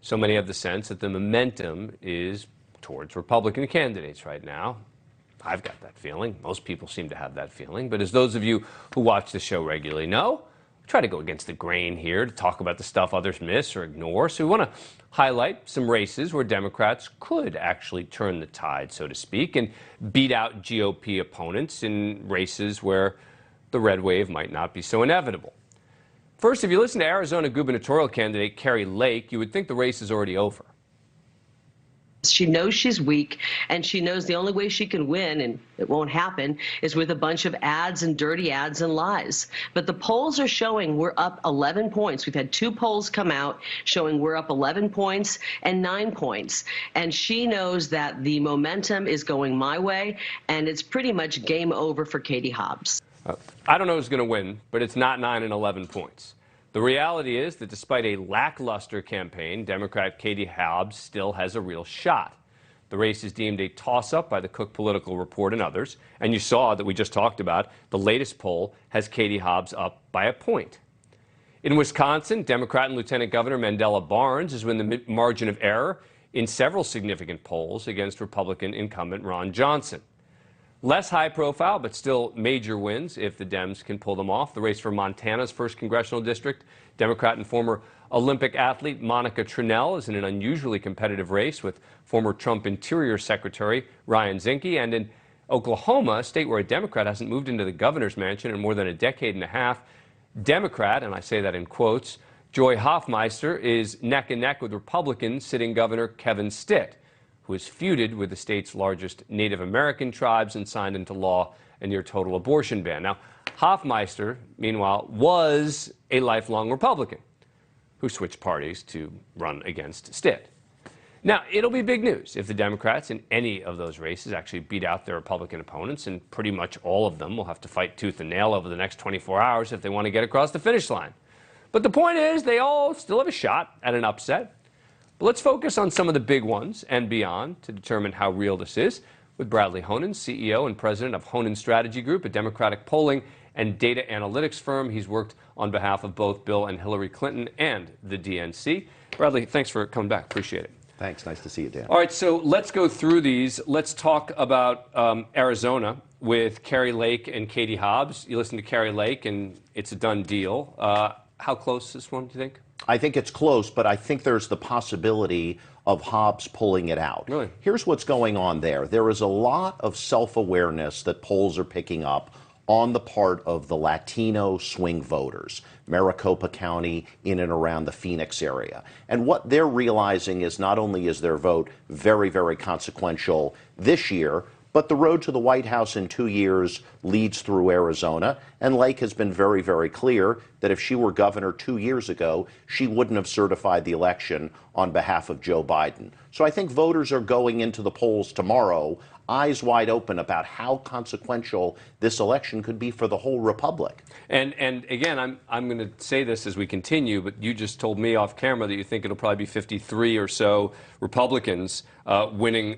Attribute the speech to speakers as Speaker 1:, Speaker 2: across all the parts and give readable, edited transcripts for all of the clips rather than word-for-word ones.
Speaker 1: So many have the sense that the momentum is towards Republican candidates right now. I've got that feeling. Most people seem to have that feeling. But as those of you who watch the show regularly know, we try to go against the grain here to talk about the stuff others miss or ignore. So we want to highlight some races where Democrats could actually turn the tide, so to speak, and beat out GOP opponents in races where the red wave might not be so inevitable. First, if you listen to Arizona gubernatorial candidate Kari Lake, you would think the race is already over.
Speaker 2: She knows she's weak, and she knows the only way she can win, and it won't happen, is with a bunch of ads and dirty ads and lies. But the polls are showing we're up 11 points. We've had 2 polls come out showing we're up 11 points and 9 points. And she knows that the momentum is going my way, and it's pretty much game over for Katie Hobbs.
Speaker 1: I don't know who's going to win, but it's not 9 and 11 points. The reality is that despite a lackluster campaign, Democrat Katie Hobbs still has a real shot. The race is deemed a toss-up by the Cook Political Report and others, and you saw that we just talked about, the latest poll has Katie Hobbs up by a point. In Wisconsin, Democrat and Lieutenant Governor Mandela Barnes is within the margin of error in several significant polls against Republican incumbent Ron Johnson. Less high profile, but still major wins if the Dems can pull them off. The race for Montana's 1st congressional district, Democrat and former Olympic athlete Monica Tranel is in an unusually competitive race with former Trump Interior Secretary Ryan Zinke. And in Oklahoma, a state where a Democrat hasn't moved into the governor's mansion in more than a decade and a half, Democrat, and I say that in quotes, Joy Hoffmeister is neck and neck with Republican sitting Governor Kevin Stitt, who has feuded with the state's largest Native American tribes and signed into law a near-total abortion ban. Now, Hoffmeister, meanwhile, was a lifelong Republican who switched parties to run against Stitt. Now, it'll be big news if the Democrats in any of those races actually beat out their Republican opponents, and pretty much all of them will have to fight tooth and nail over the next 24 hours if they want to get across the finish line. But the point is, they all still have a shot at an upset. But let's focus on some of the big ones and beyond to determine how real this is with Bradley Honan, CEO and president of Honan Strategy Group, a Democratic polling and data analytics firm. He's worked on behalf of both Bill and Hillary Clinton and the DNC. Bradley, thanks for coming back. Appreciate it.
Speaker 3: Thanks. Nice to see you, Dan.
Speaker 1: All right, so let's go through these. Let's talk about Arizona with Kari Lake and Katie Hobbs. You listen to Kari Lake, and it's a done deal. How close is this one, do you think?
Speaker 3: I think it's close, but I think there's the possibility of Hobbs pulling it out.
Speaker 1: Really?
Speaker 3: Here's what's going on there. There is a lot of self-awareness that polls are picking up on the part of the Latino swing voters, Maricopa County, in and around the Phoenix area. And what they're realizing is not only is their vote very, very consequential this year, but the road to the White House in 2 years leads through Arizona, and Lake has been very, very clear that if she were governor 2 years ago, she wouldn't have certified the election on behalf of Joe Biden. So I think voters are going into the polls tomorrow eyes wide open about how consequential this election could be for the whole republic.
Speaker 1: And again, I'm going to say this as we continue, but you just told me off camera that you think it'll probably be 53 or so Republicans winning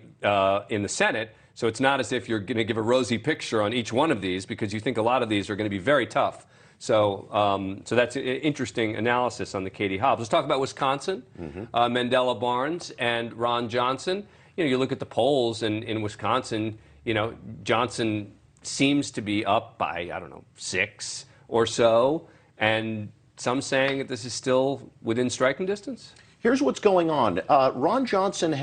Speaker 1: in the Senate. So it's not as if you're going to give a rosy picture on each one of these, because you think a lot of these are going to be very tough. So that's an interesting analysis on the Katie Hobbs. Let's talk about Wisconsin. Mandela Barnes and Ron Johnson. You know, you look at the polls in Wisconsin, you know, Johnson seems to be up by, I don't know, 6 or so, and some saying that this is still within striking distance.
Speaker 3: Here's what's going on. Ron Johnson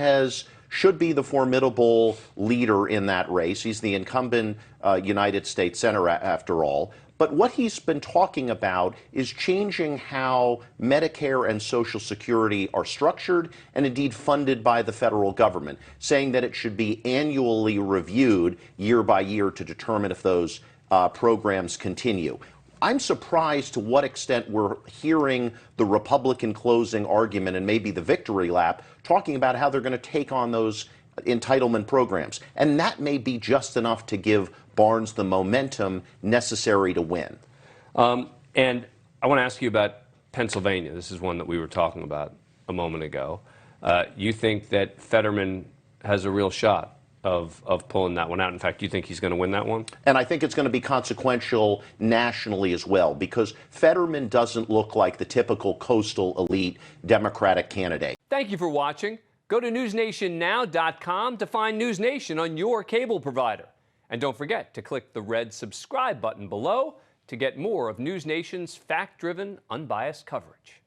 Speaker 3: should be the formidable leader in that race. He's the incumbent United States Senator, after all. But what he's been talking about is changing how Medicare and Social Security are structured and indeed funded by the federal government, saying that it should be annually reviewed year by year to determine if those programs continue. I'm surprised to what extent we're hearing the Republican closing argument and maybe the victory lap talking about how they're going to take on those entitlement programs. And that may be just enough to give Barnes the momentum necessary to win.
Speaker 1: And I want to ask you about Pennsylvania. This is one that we were talking about a moment ago. You think that Fetterman has a real shot of pulling that one out? In fact, do you think he's going to win that one?
Speaker 3: And I think it's going to be consequential nationally as well, because Fetterman doesn't look like the typical coastal elite Democratic candidate.
Speaker 1: Thank you for watching. Go to newsnationnow.com to find NewsNation on your cable provider. And don't forget to click the red subscribe button below to get more of NewsNation's fact-driven, unbiased coverage.